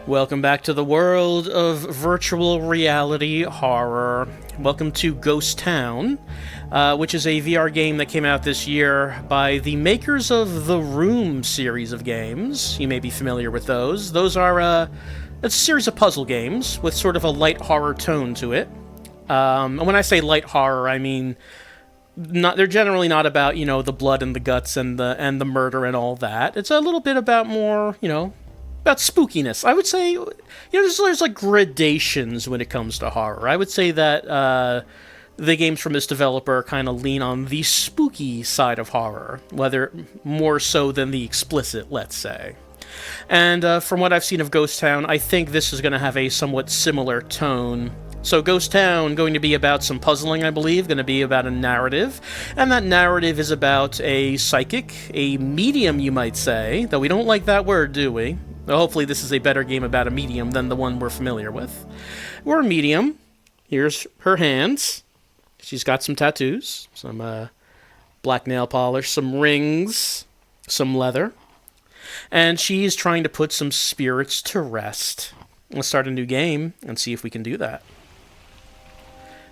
Welcome back to the world of virtual reality horror. Welcome to Ghost Town, which is a VR game that came out this year by the makers of the Room series of games. You may be familiar with those. Those are it's a series of puzzle games with sort of a light horror tone to it. And when I say light horror, I mean they're generally not about, the blood and the guts and the murder and all that. It's a little bit about more, about spookiness. I would say, there's like gradations when it comes to horror. I would say that the games from this developer kind of lean on the spooky side of horror, whether more so than the explicit, let's say. And from what I've seen of Ghost Town, I think this is going to have a somewhat similar tone. So Ghost Town, going to be about some puzzling, I believe, going to be about a narrative, and that narrative is about a psychic, a medium, you might say, though we don't like that word, do we? Well, hopefully this is a better game about a medium than the one we're familiar with. We're a medium. Here's her hands. She's got some tattoos, some black nail polish, some rings, some leather, and she's trying to put some spirits to rest. Let's start a new game and see if we can do that.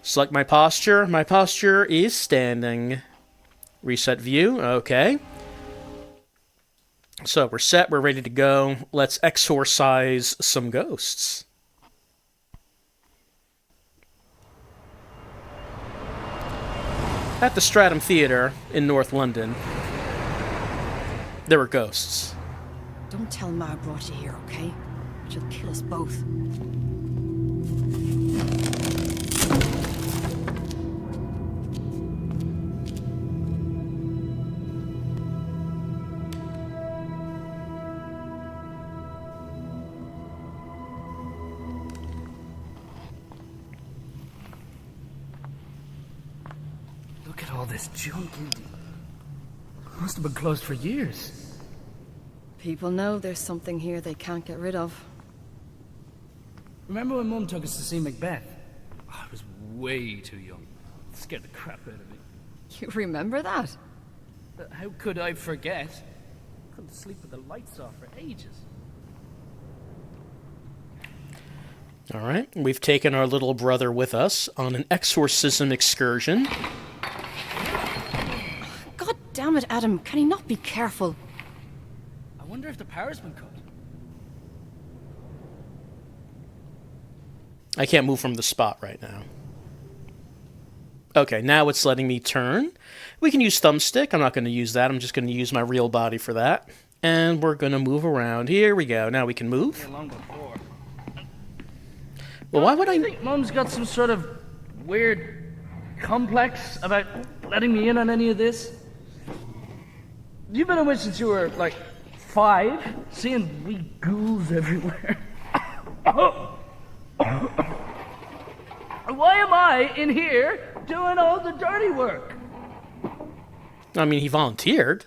Select my posture. My posture is standing. Reset view. Okay. So we're set. We're ready to go. Let's exorcise some ghosts. At the Stratum Theatre in North London, there were ghosts. Don't tell Ma I brought you here, okay? She'll kill us both. Look at all this junk. Must have been closed for years. People know there's something here they can't get rid of. Remember when Mum took us to see Macbeth? Oh, I was way too young. It scared the crap out of me. You remember that? How could I forget? Couldn't sleep with the lights off for ages. All right, we've taken our little brother with us on an exorcism excursion. God damn it, Adam. Can he not be careful? I wonder if the power's been cut. I can't move from the spot right now. Okay, now it's letting me turn. We can use thumbstick. I'm not going to use that. I'm just going to use my real body for that. And we're going to move around. Here we go. Now we can move. Long before. Well, why would I think Mum's got some sort of weird complex about letting me in on any of this? You've been a witch since you were, 5, seeing wee ghouls everywhere. Why am I in here doing all the dirty work? I mean, he volunteered.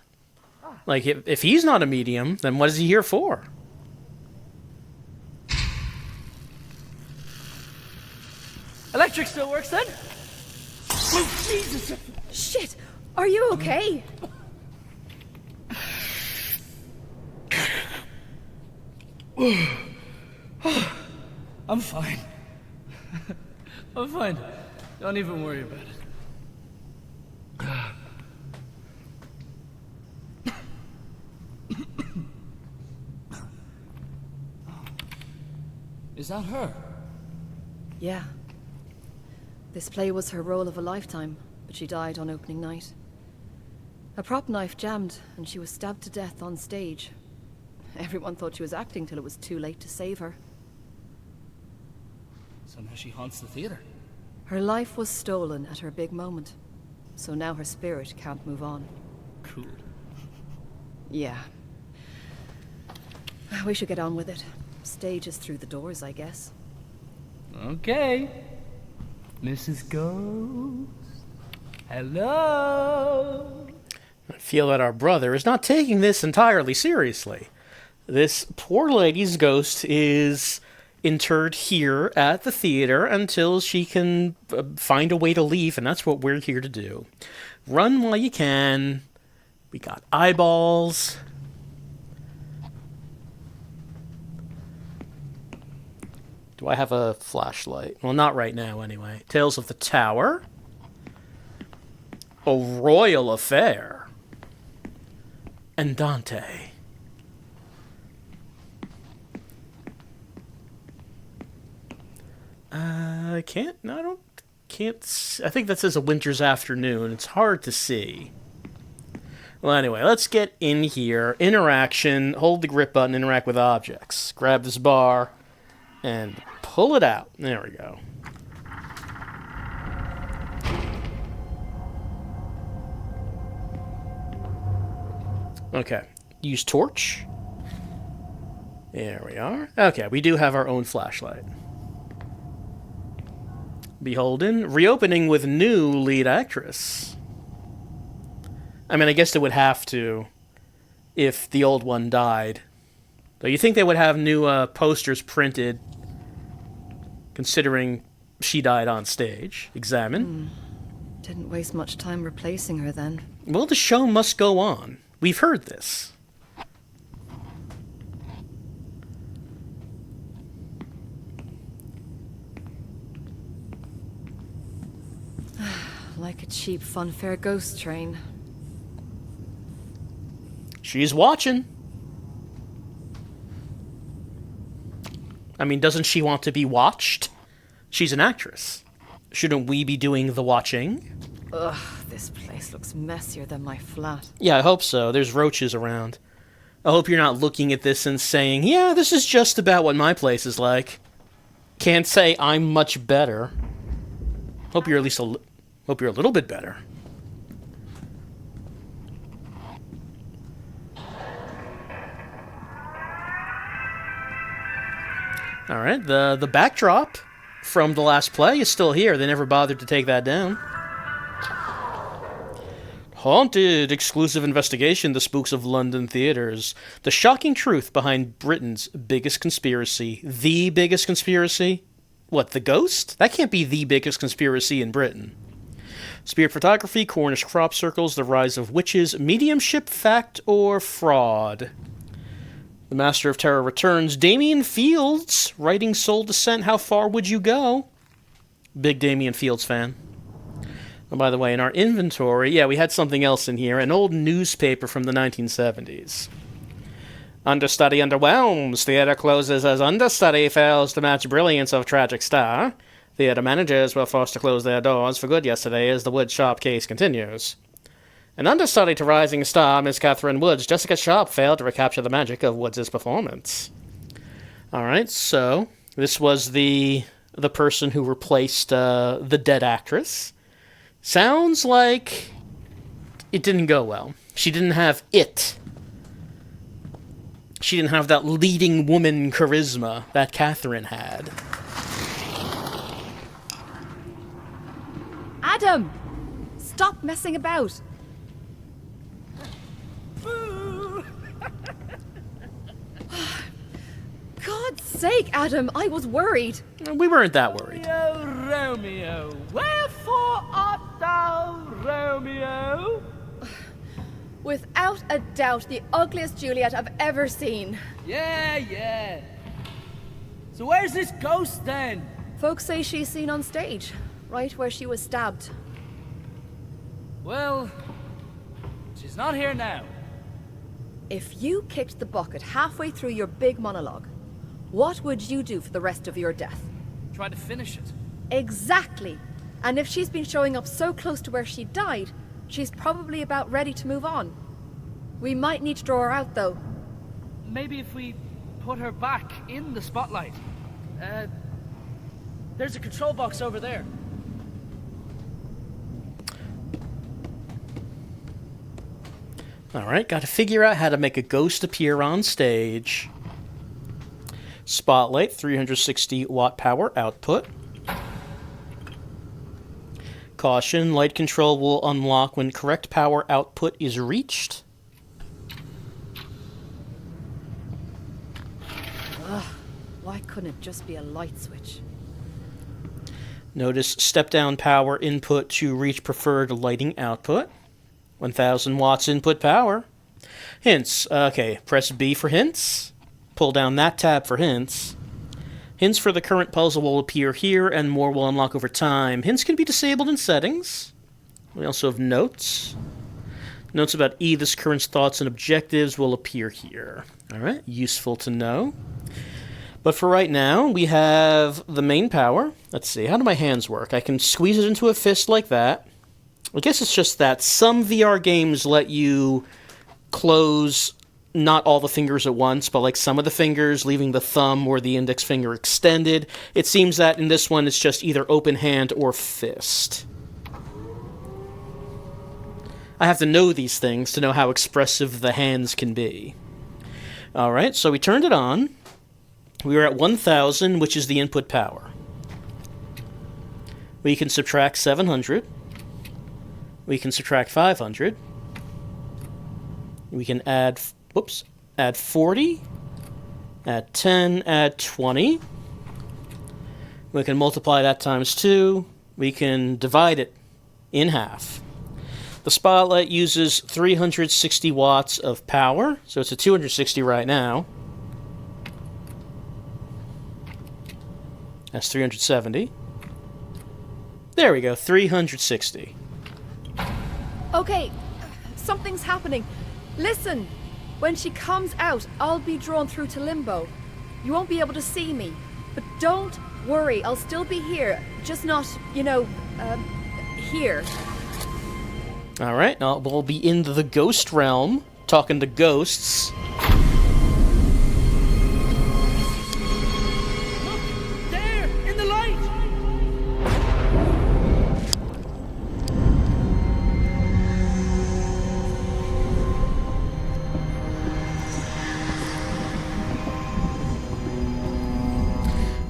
Like, if he's not a medium, then what is he here for? Electric still works then? Oh, Jesus! Shit! Are you okay? I'm fine. I'm fine. Don't even worry about it. Is that her? Yeah. This play was her role of a lifetime, but she died on opening night. A prop knife jammed, and she was stabbed to death on stage. Everyone thought she was acting till it was too late to save her. So now she haunts the theater. Her life was stolen at her big moment, so now her spirit can't move on. Cool. Yeah. We should get on with it. Stage is through the doors, I guess. Okay. Mrs. Ghost. Hello. I feel that our brother is not taking this entirely seriously. This poor lady's ghost is interred here at the theater until she can find a way to leave, and that's what we're here to do. Run while you can. We got eyeballs. Do I have a flashlight? Well, not right now, anyway. Tales of the Tower. A Royal Affair. And Dante. I can't... No, I don't... Can't... I think that says A Winter's Afternoon. It's hard to see. Well, anyway, let's get in here. Interaction. Hold the grip button. Interact with objects. Grab this bar. And pull it out. There we go. Okay. Use torch. There we are. Okay, we do have our own flashlight. Beholden. Reopening with new lead actress. I mean, I guess they would have to if the old one died. But you think they would have new posters printed considering she died on stage? Examine. Didn't waste much time replacing her then. Well, the show must go on. We've heard this. Like a cheap funfair ghost train. She's watching. I mean, doesn't she want to be watched? She's an actress. Shouldn't we be doing the watching? Ugh, this place looks messier than my flat. Yeah, I hope so. There's roaches around. I hope you're not looking at this and saying, yeah, this is just about what my place is like. Can't say I'm much better. Hope you're at least hope you're a little bit better. All right, the backdrop from the last play is still here. They never bothered to take that down. Haunted, exclusive investigation, the spooks of London theaters. The shocking truth behind Britain's biggest conspiracy. The biggest conspiracy? What, the ghost? That can't be the biggest conspiracy in Britain. Spirit photography, Cornish crop circles, the rise of witches, mediumship, fact, or fraud. The Master of Terror returns. Damien Fields, writing Soul Descent, How Far Would You Go? Big Damien Fields fan. Oh, by the way, in our inventory, yeah, we had something else in here. An old newspaper from the 1970s. Understudy underwhelms. Theater closes as understudy fails to match brilliance of tragic star. Theater managers were forced to close their doors for good yesterday as the Wood Sharp case continues. An understudy to rising star, Miss Catherine Woods, Jessica Sharp failed to recapture the magic of Woods' performance. Alright, so this was the person who replaced the dead actress. Sounds like it didn't go well. She didn't have it. She didn't have that leading woman charisma that Catherine had. Adam! Stop messing about! God's sake, Adam, I was worried. We weren't that worried. Romeo, Romeo, wherefore art thou, Romeo? Without a doubt, the ugliest Juliet I've ever seen. Yeah. So where's this ghost then? Folks say she's seen on stage, right where she was stabbed. Well, she's not here now. If you kicked the bucket halfway through your big monologue, what would you do for the rest of your death? Try to finish it. Exactly. And if she's been showing up so close to where she died, she's probably about ready to move on. We might need to draw her out, though. Maybe if we put her back in the spotlight. There's a control box over there. Alright, gotta figure out how to make a ghost appear on stage. Spotlight, 360 watt power output. Caution, light control will unlock when correct power output is reached. Ugh, why couldn't it just be a light switch? Notice step-down power input to reach preferred lighting output. 1000 watts input power. Hints. Okay, press B for hints. Pull down that tab for hints. Hints for the current puzzle will appear here, and more will unlock over time. Hints can be disabled in settings. We also have notes. Notes about Edith's current thoughts and objectives will appear here. Alright, useful to know. But for right now, we have the main power. Let's see, how do my hands work? I can squeeze it into a fist like that. I guess it's just that some VR games let you close not all the fingers at once, but like some of the fingers, leaving the thumb or the index finger extended. It seems that in this one, it's just either open hand or fist. I have to know these things to know how expressive the hands can be. Alright, so we turned it on. We are at 1000, which is the input power. We can subtract 700. We can subtract 500. We can add 40, add 10, add 20. We can multiply that times 2. We can divide it in half. The spotlight uses 360 watts of power, so it's at 260 right now. That's 370. There we go, 360. Okay, something's happening. Listen, when she comes out, I'll be drawn through to limbo. You won't be able to see me. But don't worry, I'll still be here. Just not, here. Alright, now we'll be in the ghost realm, talking to ghosts. Look! There! In the light!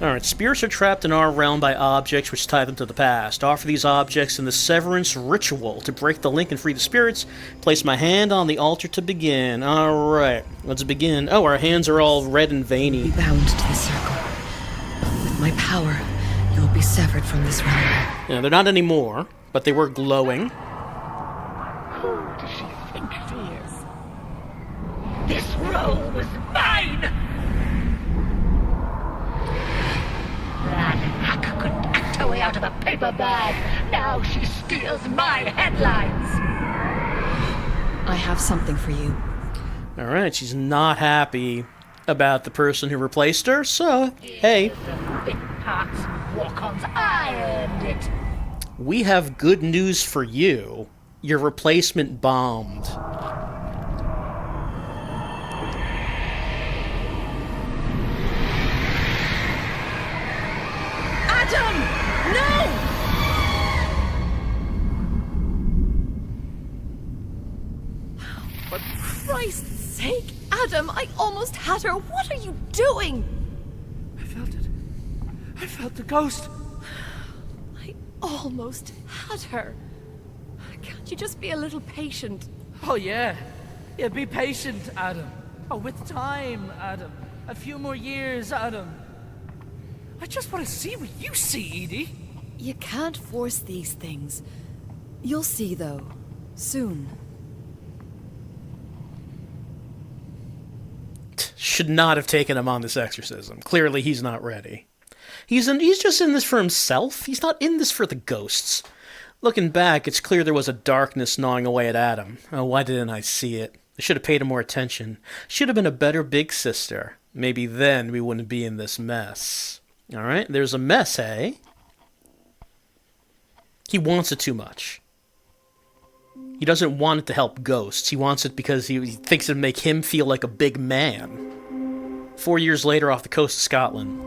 Alright, spirits are trapped in our realm by objects which tie them to the past. Offer these objects in the Severance Ritual. To break the link and free the spirits, place my hand on the altar to begin. Alright, let's begin. Oh, our hands are all red and veiny. Be bound to the circle. With my power, you will be severed from this realm. Yeah, they're not anymore, but they were glowing. Who does she think she is? This role was mine! That hack couldn't act her way out of a paper bag. Now she steals my headlines. I have something for you. Alright, she's not happy about the person who replaced her, so, hey. The big parts, walk-ons, I earned it. We have good news for you. Your replacement bombed. Adam! No! For Christ's sake, Adam, I almost had her. What are you doing? I felt it. I felt the ghost. I almost had her. Can't you just be a little patient? Oh, yeah. Yeah, be patient, Adam. Oh, with time, Adam. A few more years, Adam. I just want to see what you see, Edie. You can't force these things. You'll see, though. Soon. Should not have taken him on this exorcism. Clearly, he's not ready. He's just in this for himself. He's not in this for the ghosts. Looking back, it's clear there was a darkness gnawing away at Adam. Oh, why didn't I see it? I should have paid him more attention. Should have been a better big sister. Maybe then we wouldn't be in this mess. Alright, there's a mess, hey? He wants it too much. He doesn't want it to help ghosts. He wants it because he thinks it'd make him feel like a big man. 4 years later off the coast of Scotland.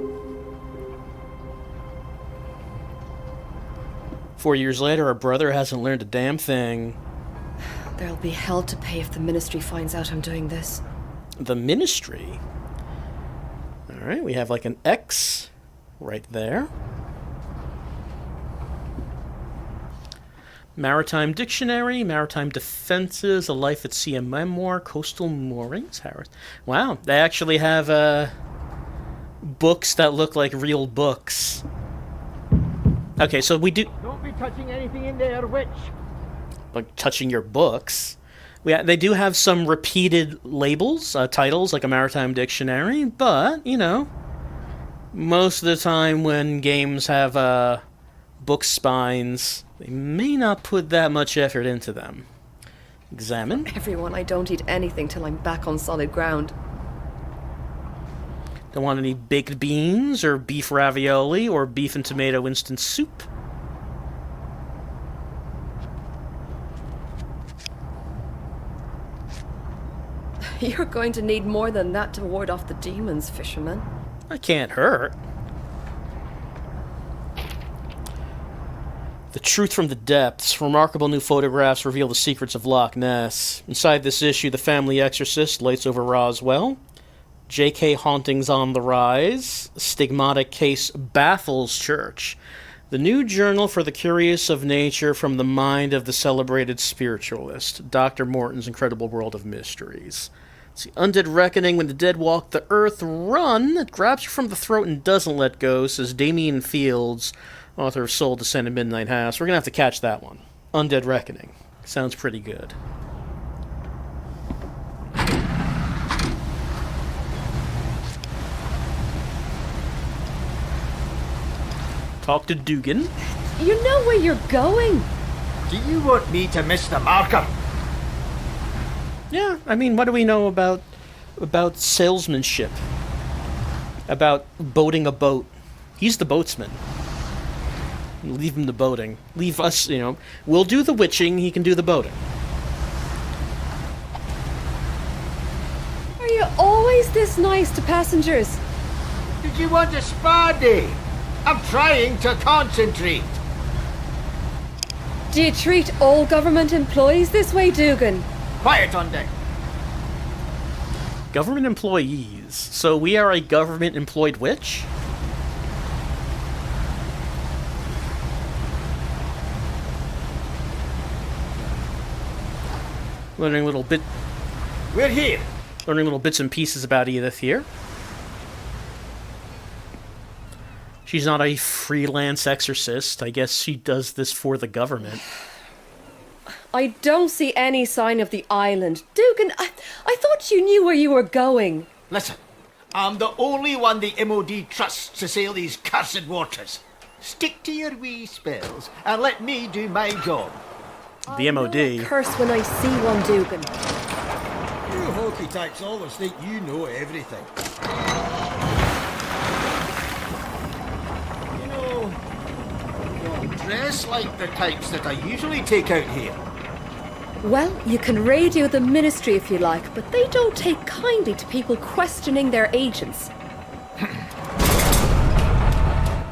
4 years later, our brother hasn't learned a damn thing. There'll be hell to pay if the Ministry finds out I'm doing this. The Ministry? Alright, we have like an X right there. Maritime Dictionary, Maritime Defenses, A Life at Sea, a Memoir, Coastal Moorings, Harris. Wow, they actually have books that look like real books. Okay, so we do... Don't be touching anything in there, witch. Like touching your books. They do have some repeated labels, titles, like a Maritime Dictionary, but, you know, Most of the time when games have book spines, they may not put that much effort into them. Examine. Everyone, I don't eat anything till I'm back on solid ground. Don't want any baked beans, or beef ravioli, or beef and tomato instant soup. You're going to need more than that to ward off the demons, fisherman. I can't hurt. The Truth from the Depths. Remarkable new photographs reveal the secrets of Loch Ness. Inside this issue, the family exorcist lights over Roswell. JK hauntings on the rise. Stigmatic case baffles church. The new journal for the curious of nature from the mind of the celebrated spiritualist. Dr. Morton's Incredible World of Mysteries. It's the Undead Reckoning. When the dead walk the earth, run. It grabs you from the throat and doesn't let go, says Damian Fields, author of Soul Descended Midnight House. We're going to have to catch that one. Undead Reckoning. Sounds pretty good. Talk to Dugan. You know where you're going? Do you want me to miss the marker? Yeah, I mean, what do we know about salesmanship? About boating a boat? He's the boatsman. Leave him the boating. Leave us, we'll do the witching, he can do the boating. Are you always this nice to passengers? Did you want a spa day? I'm trying to concentrate. Do you treat all government employees this way, Dugan? Quiet on deck. Government employees. So we are a government-employed witch? Learning little bits and pieces about Edith here. She's not a freelance exorcist. I guess she does this for the government. I don't see any sign of the island. Dugan, I thought you knew where you were going. Listen, I'm the only one the MOD trusts to sail these cursed waters. Stick to your wee spells and let me do my job. The MOD. I curse when I see one, Dugan. You hokey types always think you know everything. You don't dress like the types that I usually take out here. Well, you can radio the ministry if you like, but they don't take kindly to people questioning their agents.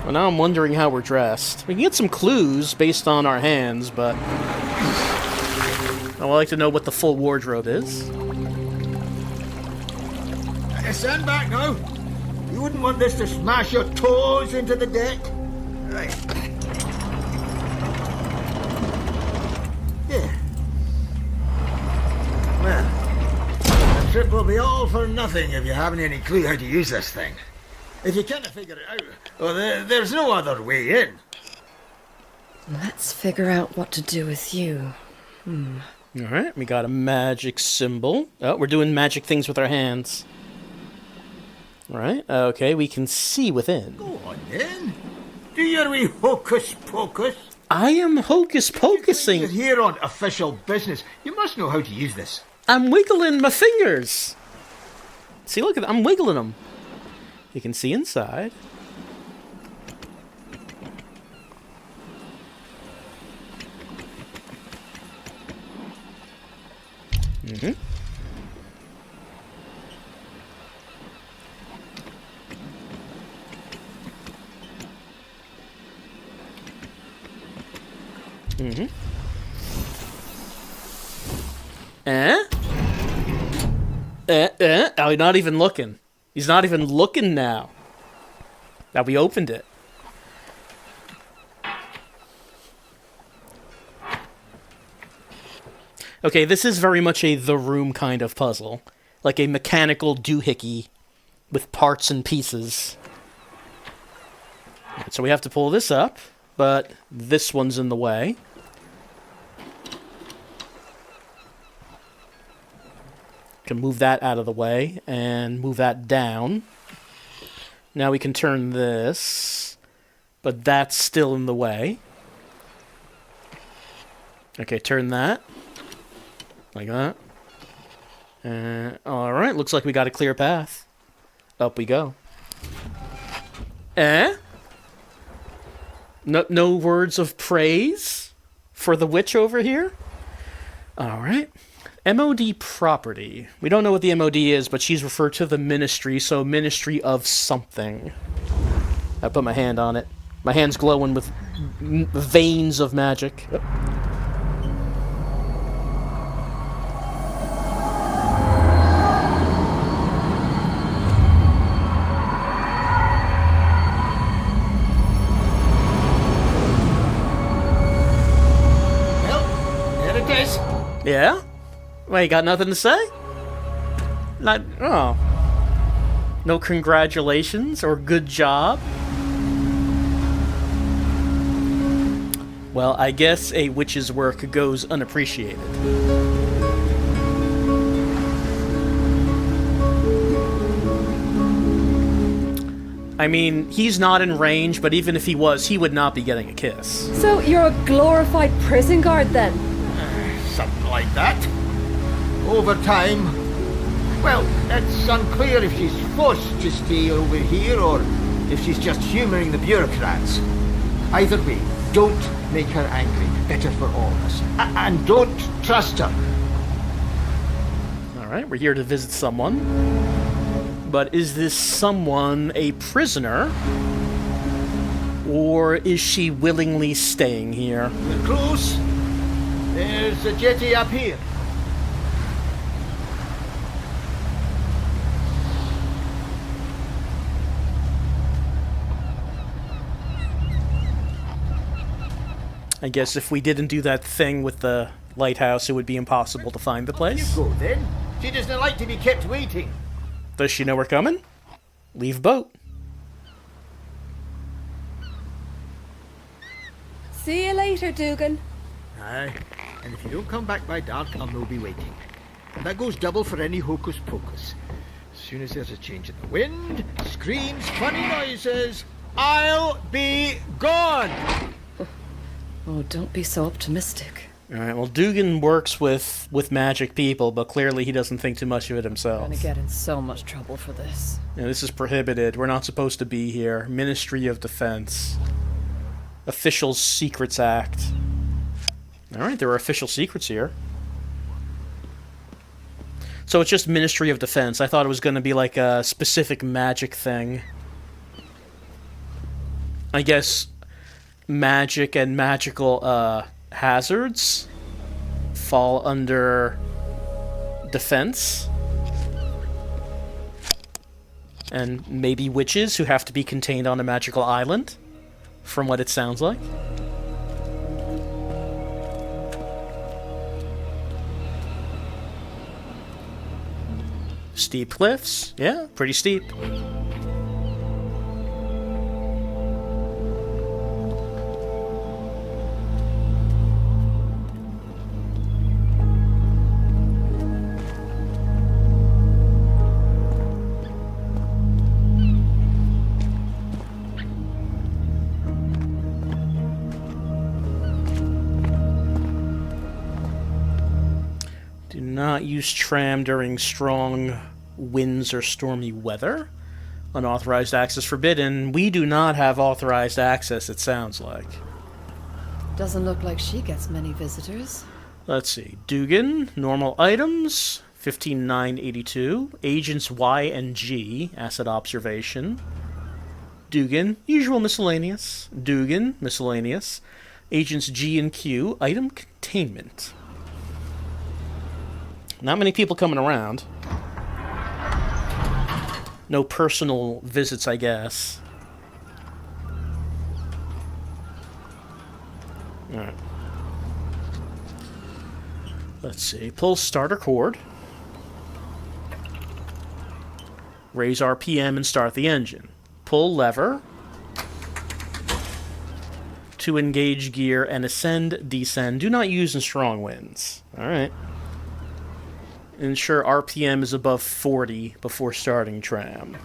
Well, now I'm wondering how we're dressed. We can get some clues based on our hands, but I would like to know what the full wardrobe is. Stand back now. You wouldn't want this to smash your toes into the deck. Right. Yeah. Well, the trip will be all for nothing if you haven't any clue how to use this thing. If you can't figure it out, well, there's no other way in. Let's figure out what to do with you. Alright, we got a magic symbol. Oh, we're doing magic things with our hands. Alright, okay, we can see within. Go on then. Do your wee hocus pocus. I am hocus pocusing. You're here on official business. You must know how to use this. I'm wiggling my fingers. See, look at that. I'm wiggling them. You can see inside. Mm-hmm. Mm-hmm. Oh, he's not even looking. He's not even looking now. Now we opened it. Okay, this is very much a The Room kind of puzzle. Like a mechanical doohickey with parts and pieces. So we have to pull this up, but this one's in the way. Can move that out of the way and move that down. Now we can turn this, but that's still in the way. Okay, turn that. Like that. Alright, looks like we got a clear path. Up we go. No words of praise for the witch over here? Alright. MOD property. We don't know what the MOD is, but she's referred to the ministry, so ministry of something. I put my hand on it. My hand's glowing with veins of magic. Yep. Yeah? Wait, got nothing to say? Not... oh. No congratulations or good job? Well, I guess a witch's work goes unappreciated. I mean, he's not in range, but even if he was, he would not be getting a kiss. So you're a glorified prison guard then? Something like that. Over time. Well, it's unclear if she's forced to stay over here or if she's just humouring the bureaucrats. Either way, don't make her angry. Better for all of us. And don't trust her. Alright, we're here to visit someone. But is this someone a prisoner? Or is she willingly staying here? We're close. There's a jetty up here. I guess if we didn't do that thing with the lighthouse, it would be impossible to find the place. You go then. She doesn't like to be kept waiting. Does she know we're coming? Leave boat. See you later, Dugan. Aye. And if you don't come back by dark, I'll no be waiting. And that goes double for any hocus pocus. As soon as there's a change in the wind, screams, funny noises, I'll be gone! Oh, don't be so optimistic. Alright, well, Dugan works with magic people, but clearly he doesn't think too much of it himself. I'm gonna get in so much trouble for this. Yeah, this is prohibited. We're not supposed to be here. Ministry of Defense. Official Secrets Act. Alright, there are official secrets here. So it's just Ministry of Defense. I thought it was going to be like a specific magic thing. I guess magic and magical hazards fall under defense. And maybe witches who have to be contained on a magical island, from what it sounds like. Steep cliffs. Yeah, pretty steep. Do not use tram during strong winds or stormy weather. Unauthorized access forbidden. We do not have authorized access, it sounds like. Doesn't look like she gets many visitors. Let's see. Dugan, normal items, 15,982. Agents Y and G, asset observation. Dugan, usual miscellaneous. Dugan, miscellaneous. Agents G and Q, item containment. Not many people coming around. No personal visits, I guess. Alright. Let's see. Pull starter cord. Raise RPM and start the engine. Pull lever. To engage gear and ascend, descend. Do not use in strong winds. Alright. Ensure RPM is above 40 before starting tram.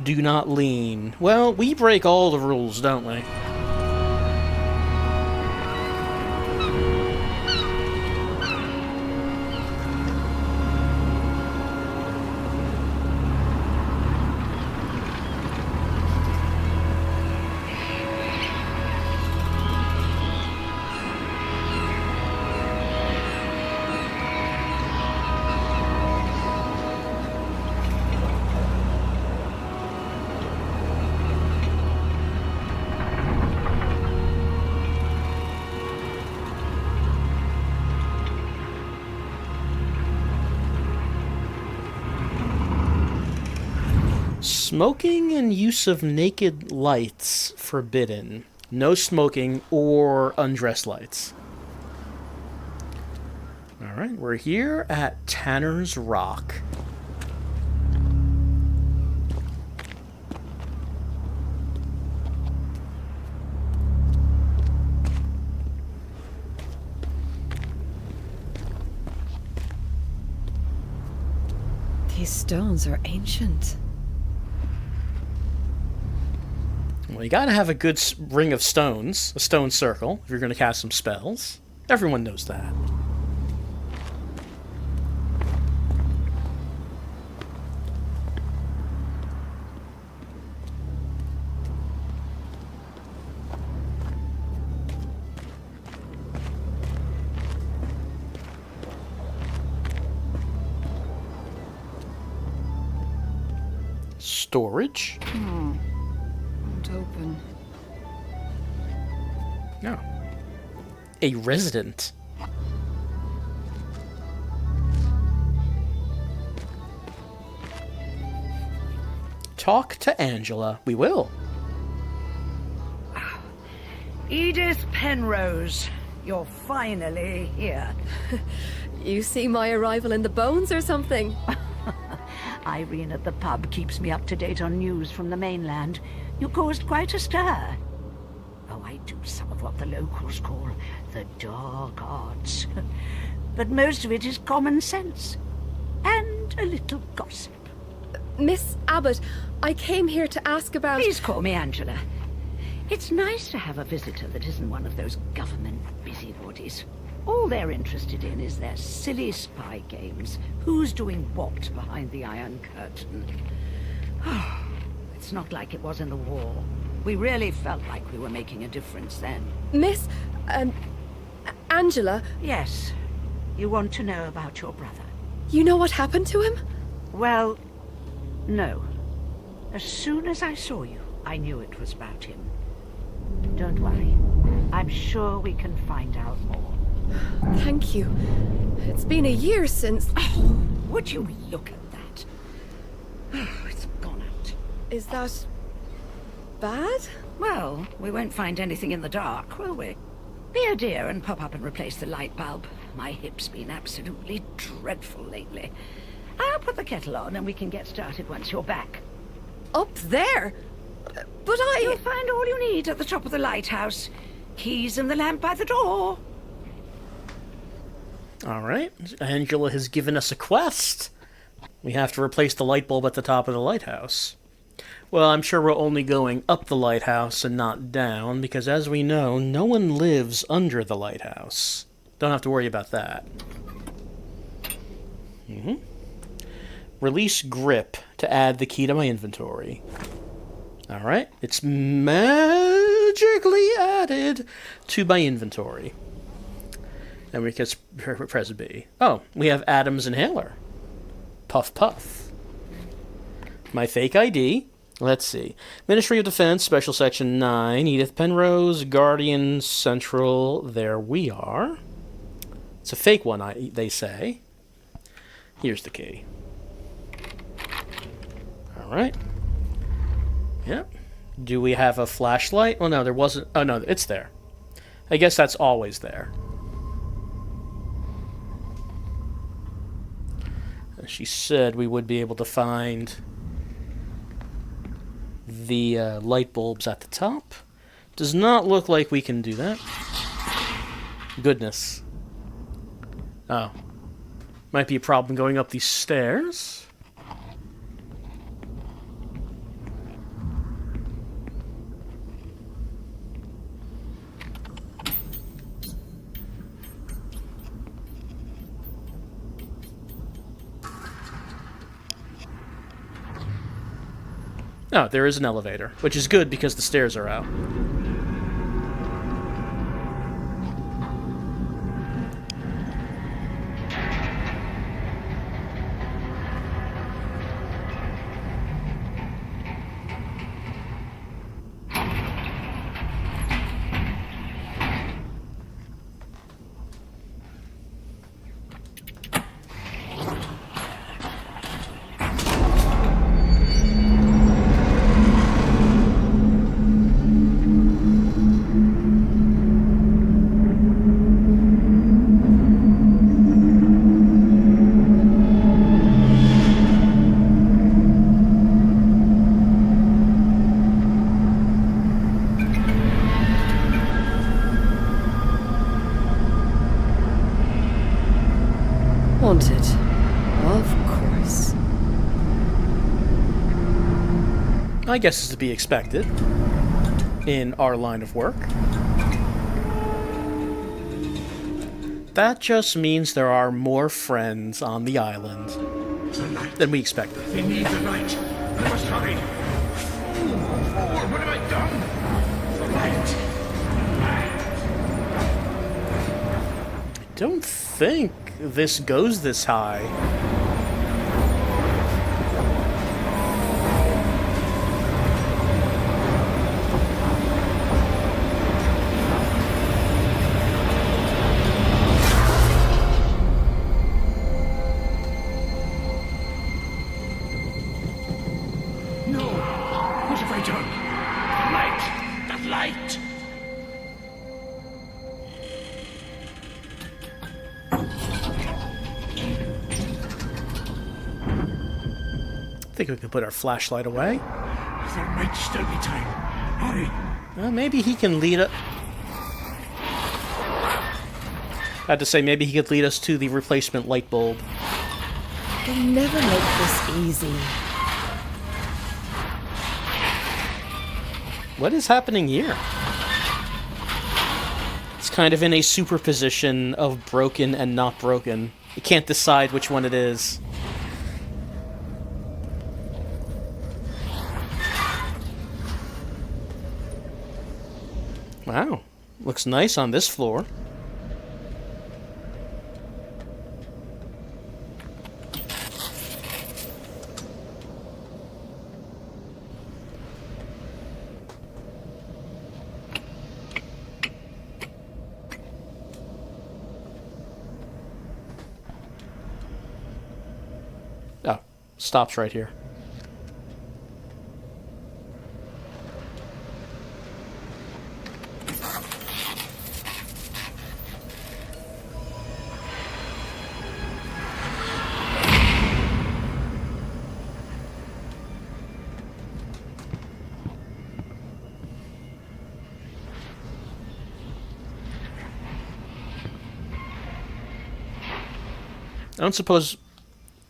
do not lean. Well, we break all the rules, don't we? Smoking and use of naked lights forbidden. No smoking or undressed lights. Alright, we're here at Tanner's Rock. These stones are ancient. Well, you gotta have a good ring of stones, a stone circle, if you're gonna cast some spells. Everyone knows that. Storage? Won't open. No. A resident. Talk to Angela. We will. Edith Penrose, you're finally here. You see my arrival in the bones or something? Irene at the pub keeps me up to date on news from the mainland. You caused quite a stir. Oh, I do some of what the locals call the dark arts. But most of it is common sense. And a little gossip. Miss Abbott, I came here to ask about... Please call me Angela. It's nice to have a visitor that isn't one of those government busybodies. All they're interested in is their silly spy games. Who's doing what behind the Iron Curtain? It's not like it was in the war. We really felt like we were making a difference then. Miss... Angela, Yes. You want to know about your brother? you know what happened to him? Well, no. As soon as I saw you, I knew it was about him. Don't worry. I'm sure we can find out more. Thank you. It's been a year since... Would you look at that? It's gone out. Is that... bad? Well, we won't find anything in the dark, will we? Be a dear and pop up and replace the light bulb. My hip's been absolutely dreadful lately. I'll put the kettle on and we can get started once you're back. Up there? But You'll find all you need at the top of the lighthouse. Keys and the lamp by the door. Alright, Angela has given us a quest. We have to replace the light bulb at the top of the lighthouse. Well, I'm sure we're only going up the lighthouse and not down, because as we know, no one lives under the lighthouse. Don't have to worry about that. Release grip to add the key to my inventory. Alright, it's magically added to my inventory. And we can press B. Oh, we have Adam's inhaler. Puff puff. My fake ID. Let's see. Ministry of Defense, Special Section 9, Edith Penrose, Guardian Central. There we are. It's a fake one, they say. Here's the key. Alright. Yep. Do we have a flashlight? Oh, no, there wasn't. Oh, no, it's there. I guess that's always there. She said we would be able to find the light bulbs at the top. Does not look like we can do that. Goodness. Oh. Might be a problem going up these stairs. Oh, there is an elevator, which is good because the stairs are out. Haunted. Of course. I guess is to be expected in our line of work. That just means there are more friends on the island than we expected. They need the light. I must hurry. Oh, what have I done? The light. I don't think this goes this high. No. What have I done? The light. The light. I think we can put our flashlight away. There might still be time. Hurry. Well, maybe he can lead us. I had to say, maybe he could lead us to the replacement light bulb. They never make this easy. What is happening here? It's kind of in a superposition of broken and not broken. You can't decide which one it is. Wow, looks nice on this floor. Oh, stops right here. I don't suppose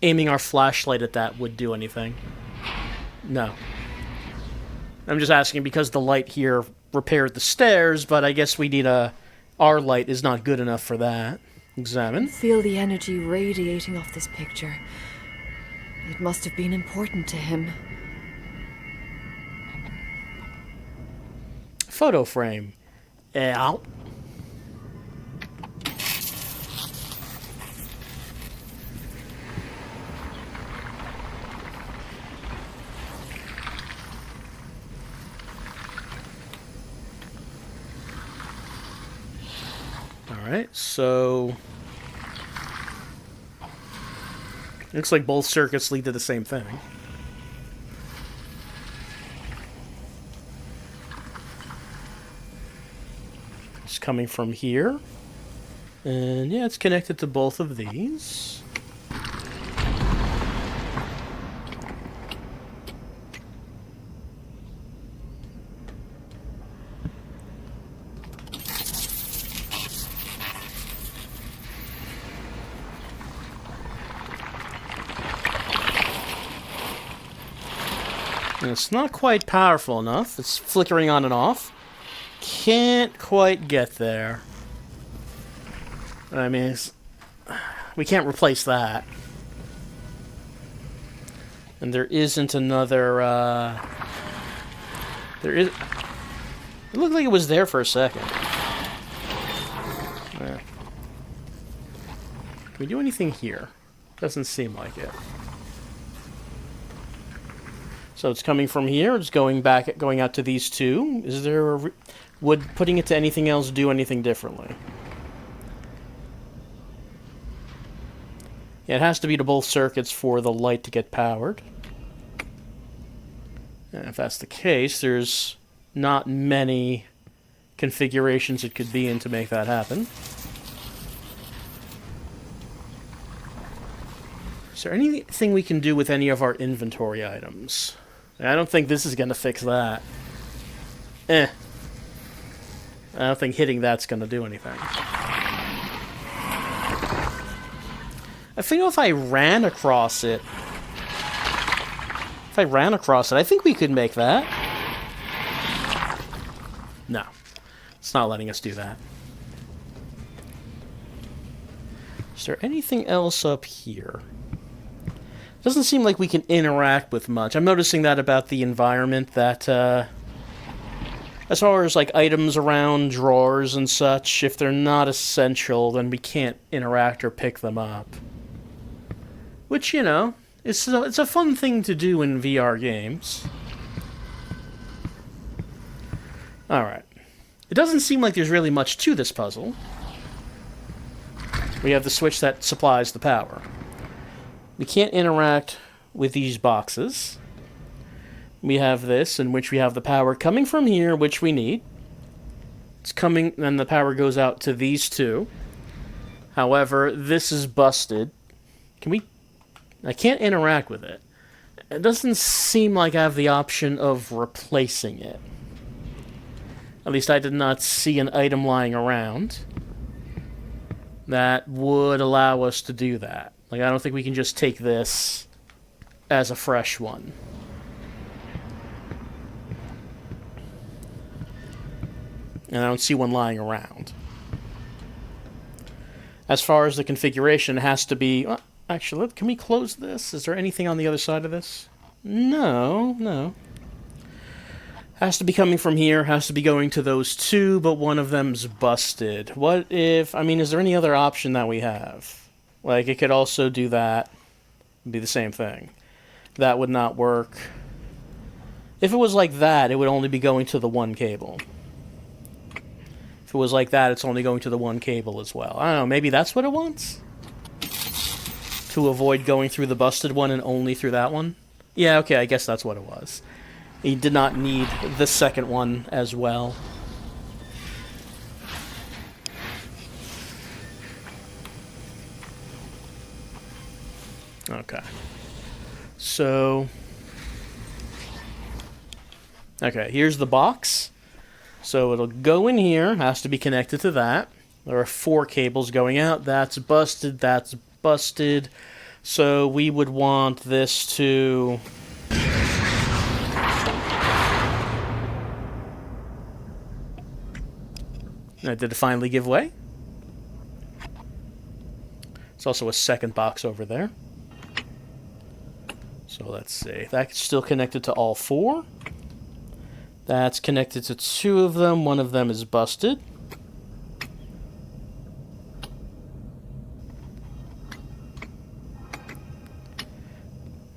aiming our flashlight at that would do anything. No. I'm just asking because the light here repaired the stairs, but I guess we need a... Our light is not good enough for that. Examine. Feel the energy radiating off this picture. It must have been important to him. Photo frame. Ow. Alright, so... Looks like both circuits lead to the same thing. It's coming from here. And yeah, it's connected to both of these. And it's not quite powerful enough. It's flickering on and off. Can't quite get there. I mean, we can't replace that. And there isn't another, There is... It looked like it was there for a second. Can we do anything here? Doesn't seem like it. So it's coming from here, it's going back, going out to these two. Is there a... Would putting it to anything else do anything differently? Yeah, it has to be to both circuits for the light to get powered. And if that's the case, there's not many configurations it could be in to make that happen. Is there anything we can do with any of our inventory items? I don't think this is going to fix that. I don't think hitting that's going to do anything. I think if I ran across it... I think we could make that. No. It's not letting us do that. Is there anything else up here? Doesn't seem like we can interact with much. I'm noticing that about the environment, that, as far as, like, items around drawers and such, if they're not essential, then we can't interact or pick them up. Which, you know, it's a fun thing to do in VR games. Alright. It doesn't seem like there's really much to this puzzle. We have the switch that supplies the power. We can't interact with these boxes. We have this, in which we have the power coming from here, which we need. It's coming, then the power goes out to these two. However, this is busted. Can we... I can't interact with it. It doesn't seem like I have the option of replacing it. At least I did not see an item lying around that would allow us to do that. Like, I don't think we can just take this as a fresh one. And I don't see one lying around. As far as the configuration, it has to be... Well, actually, can we close this? Is there anything on the other side of this? No. Has to be coming from here, has to be going to those two, but one of them's busted. What if... I mean, is there any other option that we have? Like, it could also do that. It'd be the same thing. That would not work. If it was like that, it would only be going to the one cable. If it was like that, it's only going to the one cable as well. I don't know, maybe that's what it wants? To avoid going through the busted one and only through that one? Yeah, okay, I guess that's what it was. He did not need the second one as well. Okay. So... Okay, here's the box. So it'll go in here, has to be connected to that. There are 4 cables going out. That's busted, that's busted. So we would want this to... Did it finally give way? There's also a second box over there. So let's see. That's still connected to all 4. That's connected to 2 of them. One of them is busted.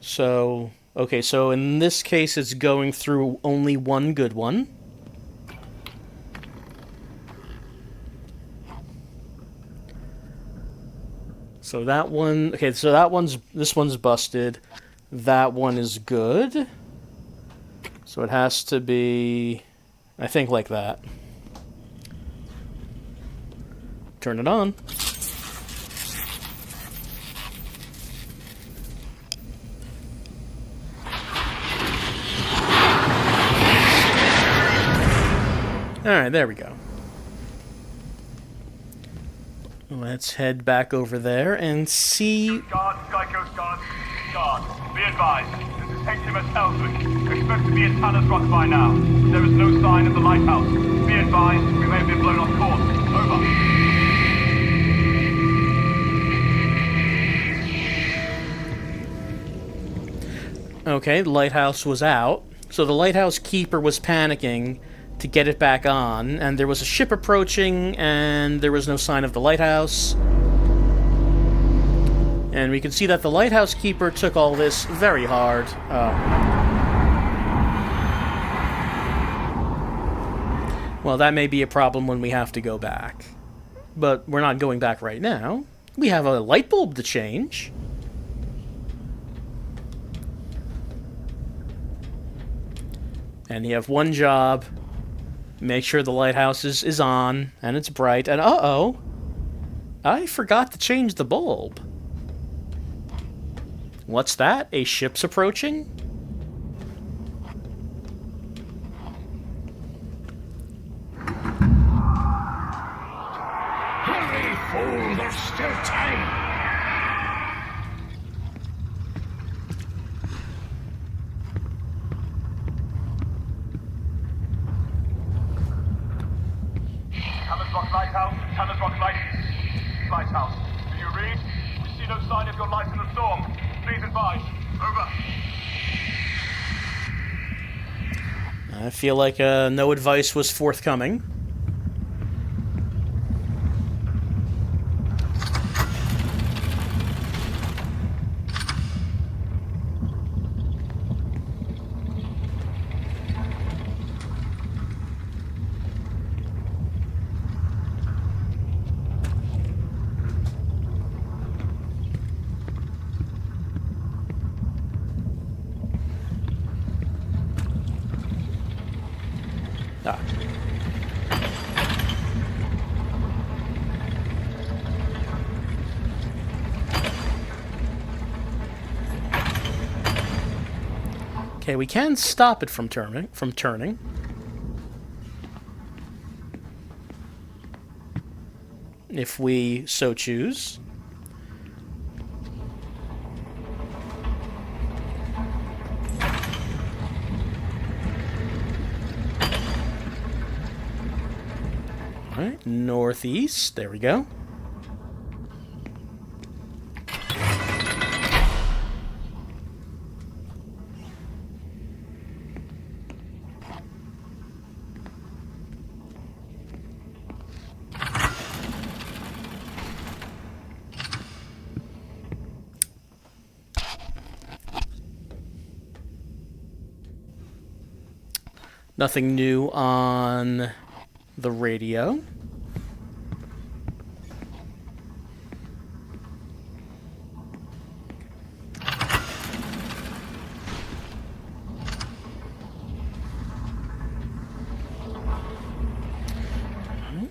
So, okay, so in this case it's going through only one good one. So that one, okay, so this one's busted. That one is good. So it has to be, I think, like that. Turn it on. Alright, there we go. Let's head back over there and see... Guard, Sky Coast Guard. Guard, be advised. This is HMS Ellswick. We're supposed to be at Tanner's Rock by now. There is no sign of the lighthouse. Be advised, we may have been blown off course. Over. Okay, the lighthouse was out. So the lighthouse keeper was panicking to get it back on, and there was a ship approaching, and there was no sign of the lighthouse. And we can see that the lighthouse keeper took all this very hard. Well, that may be a problem when we have to go back. But we're not going back right now. We have a light bulb to change. And you have one job. Make sure the lighthouse is on, and it's bright. And uh-oh, I forgot to change the bulb. What's that? A ship's approaching? Hurry, fool! There's still time! Hammers Rock Lighthouse, Hammers Rock Lighthouse. Do you read? We see no sign of your light in the storm. Please advise. Over. I feel like no advice was forthcoming. Ah. Okay, we can stop it from turning. If we so choose. Alright, northeast. There we go. Nothing new on the radio.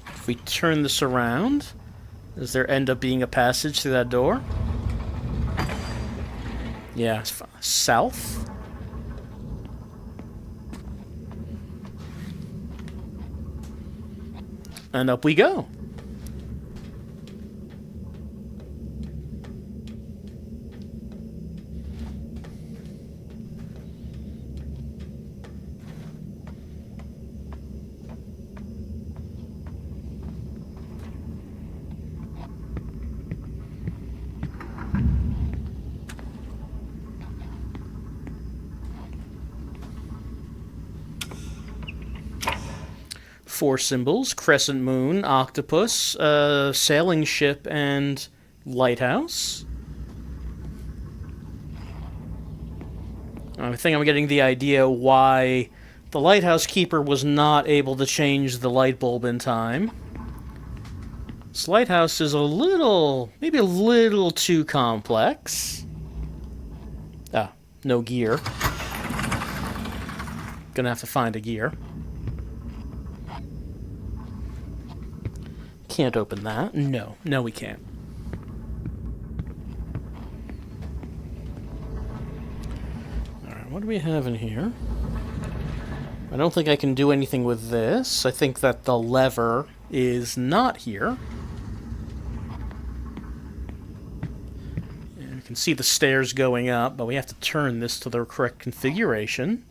If we turn this around, does there end up being a passage through that door? Yeah, south. And up we go. Four symbols: crescent moon, octopus, sailing ship, and lighthouse. I think I'm getting the idea why the lighthouse keeper was not able to change the light bulb in time. This lighthouse is maybe a little too complex. Ah, no gear. Gonna have to find a gear. Can't open that. No, we can't. Alright, what do we have in here? I don't think I can do anything with this. I think that the lever is not here. And you can see the stairs going up, but we have to turn this to the correct configuration.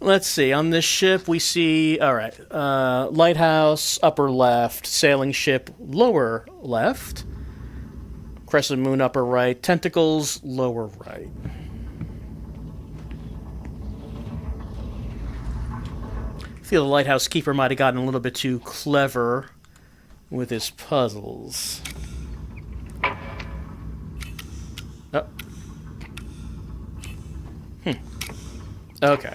Let's see, on this ship we see, alright, lighthouse, upper left, sailing ship, lower left, crescent moon, upper right, tentacles, lower right. feel the lighthouse keeper might have gotten a little bit too clever with his puzzles. Oh. Okay.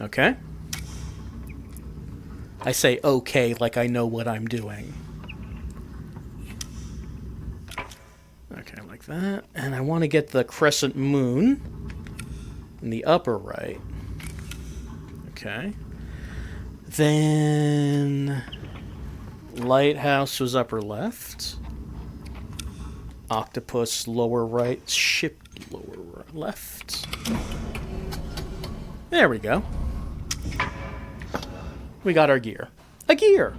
Okay. I say okay like I know what I'm doing. Okay, like that. And I want to get the crescent moon in the upper right. Okay. Then lighthouse was upper left. Octopus lower right. Ship lower left. There we go. We got our gear. A gear!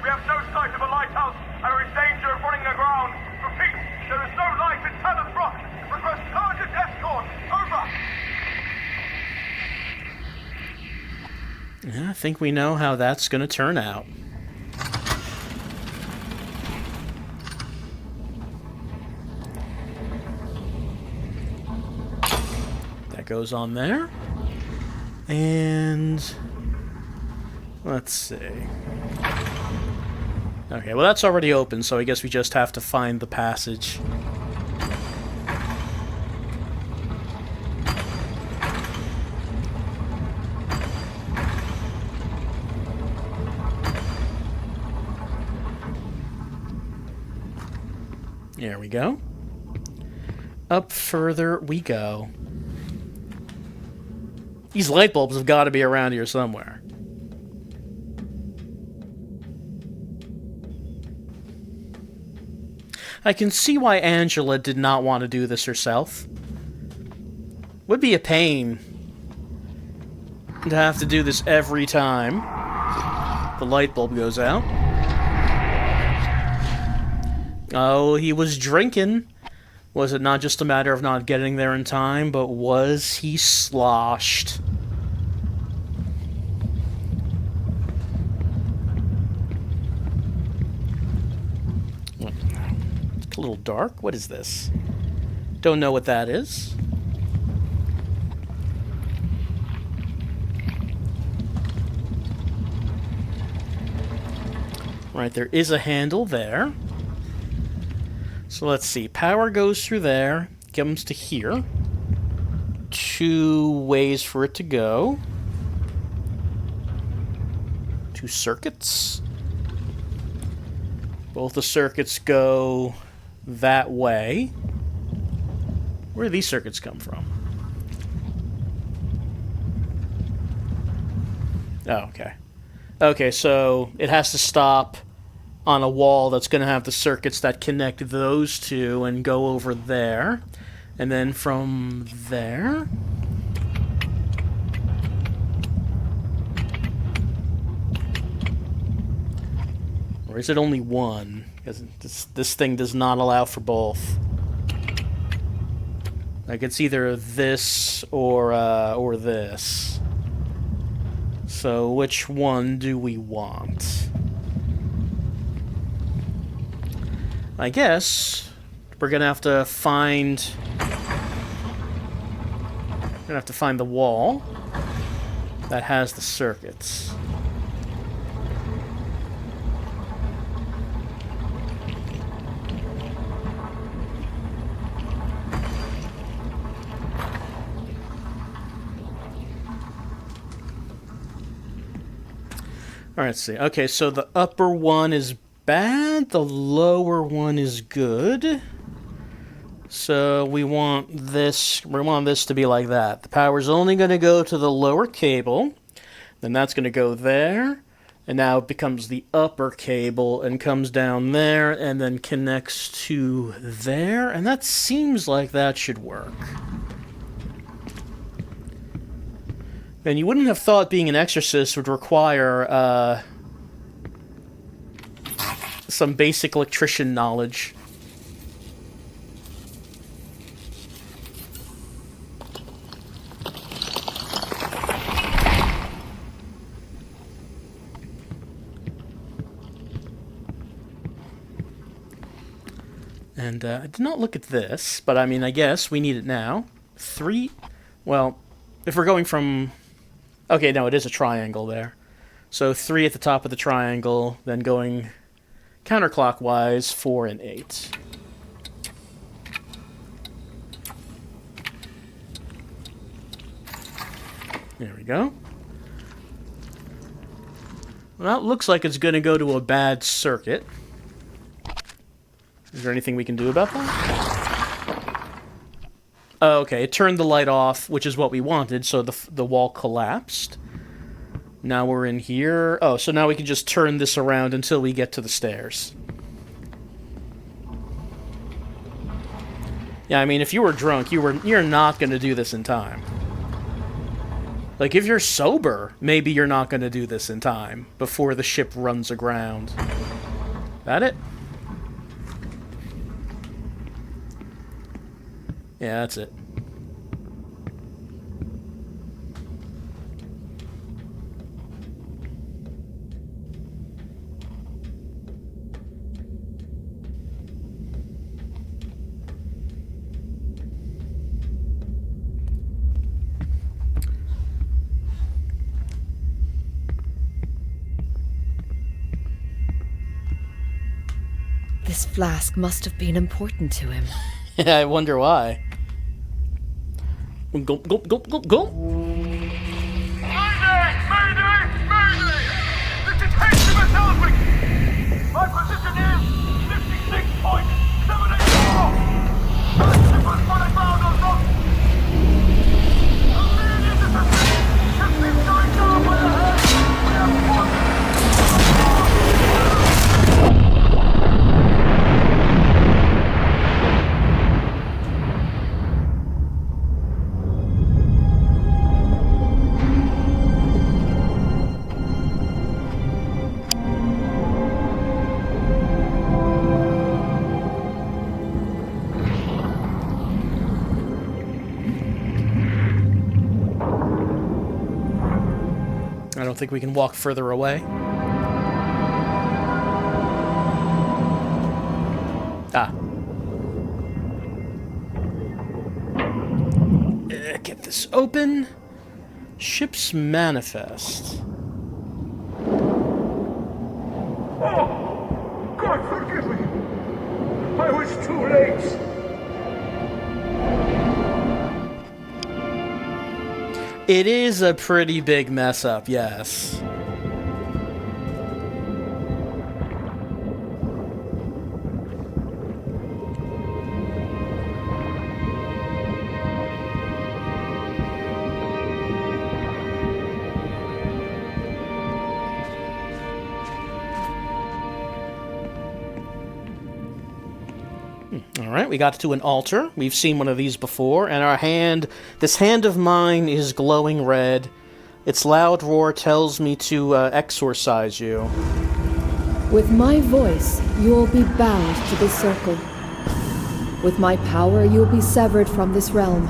We have no sight of a lighthouse and are in danger of running aground. Repeat, there is no life in Tanner's Rock. Request urgent escort. Over. Yeah, I think we know how that's going to turn out. That goes on there. And let's see. Okay, well that's already open, so I guess we just have to find the passage. There we go. Up further we go. These light bulbs have got to be around here somewhere. I can see why Angela did not want to do this herself. Would be a pain to have to do this every time the light bulb goes out. Oh, he was drinking. Was it not just a matter of not getting there in time, but was he sloshed? It's a little dark. What is this? Don't know what that is. Right, there is a handle there. So let's see. Power goes through there, comes to here. 2 ways for it to go. 2 circuits. Both the circuits go that way. Where do these circuits come from? Oh, okay. Okay, so it has to stop on a wall that's going to have the circuits that connect those two and go over there. And then from there... Or is it only one? Because this thing does not allow for both. Like, it's either this or this. So which one do we want? I guess we're gonna have to find the wall that has the circuits. All right, let's see. Okay, so the upper one is bad, the lower one is good. So we want this to be like that. The power's only going to go to the lower cable, then that's going to go there, and now it becomes the upper cable and comes down there and then connects to there, and that seems like that should work. And you wouldn't have thought being an exorcist would require some basic electrician knowledge. And I did not look at this, but I mean, I guess we need it now. 3... Well, if we're going from... Okay, no, it is a triangle there. So 3 at the top of the triangle, then going counterclockwise, 4 and 8. There we go. Well, it looks like it's going to go to a bad circuit. Is there anything we can do about that? Oh, okay, it turned the light off, which is what we wanted, so the wall collapsed. Now we're in here. Oh, so now we can just turn this around until we get to the stairs. Yeah, I mean, if you were drunk, you're not going to do this in time. Like, if you're sober, maybe you're not going to do this in time before the ship runs aground. That it? Yeah, that's it. This flask must have been important to him. Yeah, I wonder why. Go, go, go, go, go! Mayday! Mayday! Mayday! This is HMS Elswick! My position is 56.784! First ship was running round on rock! Immediate assistance! Ship is going down by the head! We have one! I don't think we can walk further away. Ah. Get this open. Ship's manifest. Oh! God forgive me! I was too late! It is a pretty big mess up, yes. Alright, we got to an altar. We've seen one of these before, and our hand, this hand of mine is glowing red. Its loud roar tells me to exorcise you. With my voice, you will be bound to this circle. With my power, you will be severed from this realm.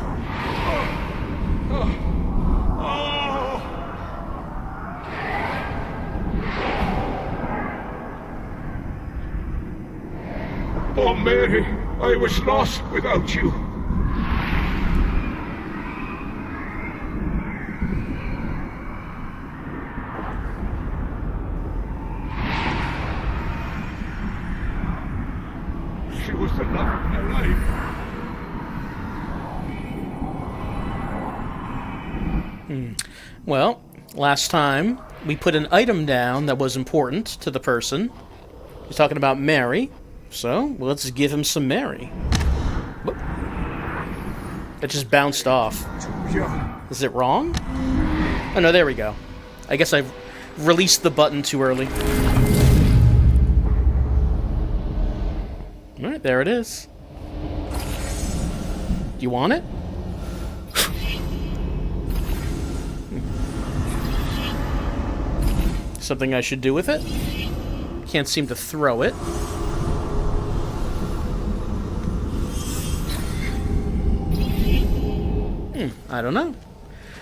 Oh, Mary, I was lost without you. She was the love of my life. Well, last time, we put an item down that was important to the person. He's talking about Mary. So, let's give him some Mary. Whoop. It just bounced off. Is it wrong? Oh no, there we go. I guess I released the button too early. Alright, there it is. Do you want it? Something I should do with it? Can't seem to throw it. I don't know.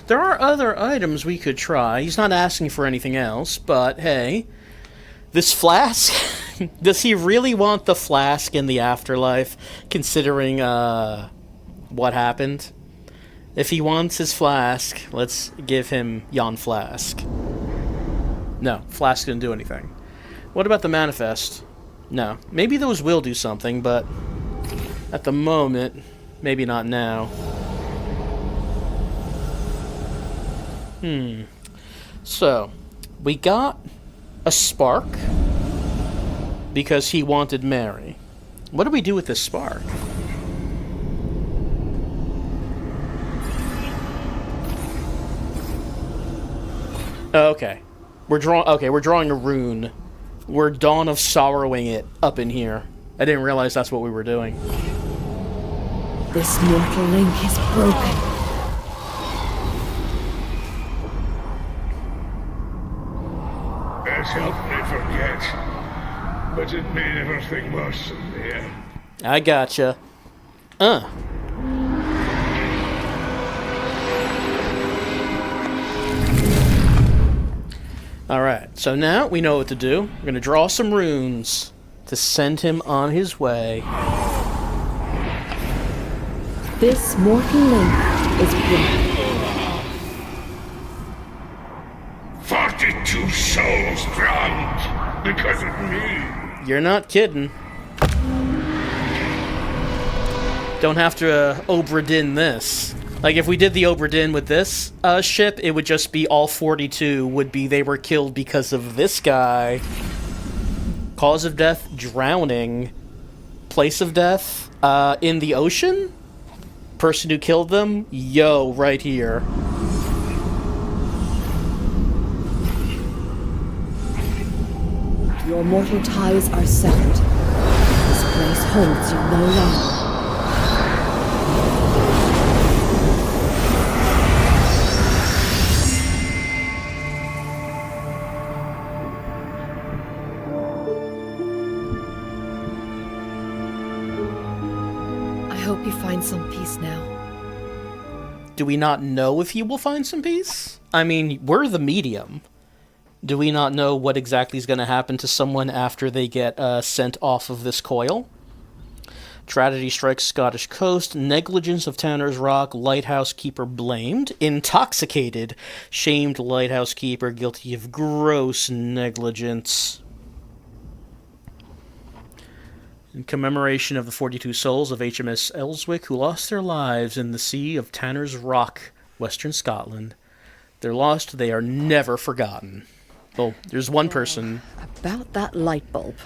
There are other items we could try. He's not asking for anything else, but hey. This flask? Does he really want the flask in the afterlife, considering, what happened? If he wants his flask, let's give him yon flask. No, flask didn't do anything. What about the manifest? No. Maybe those will do something, but at the moment, maybe not now. So, we got a spark because he wanted Mary. What do we do with this spark? Okay. We're drawing a rune. We're Dawn of Sorrowing it up in here. I didn't realize that's what we were doing. This mortal link is broken. It's helped me forget, but it made everything worse in there. I gotcha. Alright, so now we know what to do. We're gonna draw some runes to send him on his way. This mortal link is broken. 42 souls drowned because of me. You're not kidding. Don't have to Obra Dinn this. Like, if we did the Obra Dinn with this ship, it would just be all 42 would be they were killed because of this guy. Cause of death, drowning. Place of death, in the ocean? Person who killed them? Yo, right here. Your mortal ties are severed. This place holds you no longer. I hope you find some peace now. Do we not know if he will find some peace? I mean, we're the medium. Do we not know what exactly is going to happen to someone after they get sent off of this coil? Tragedy strikes Scottish coast. Negligence of Tanner's Rock. Lighthouse keeper blamed. Intoxicated. Shamed lighthouse keeper guilty of gross negligence. In commemoration of the 42 souls of HMS Elswick who lost their lives in the sea of Tanner's Rock, Western Scotland. They're lost, they are never forgotten. Well, there's one person... About that light bulb.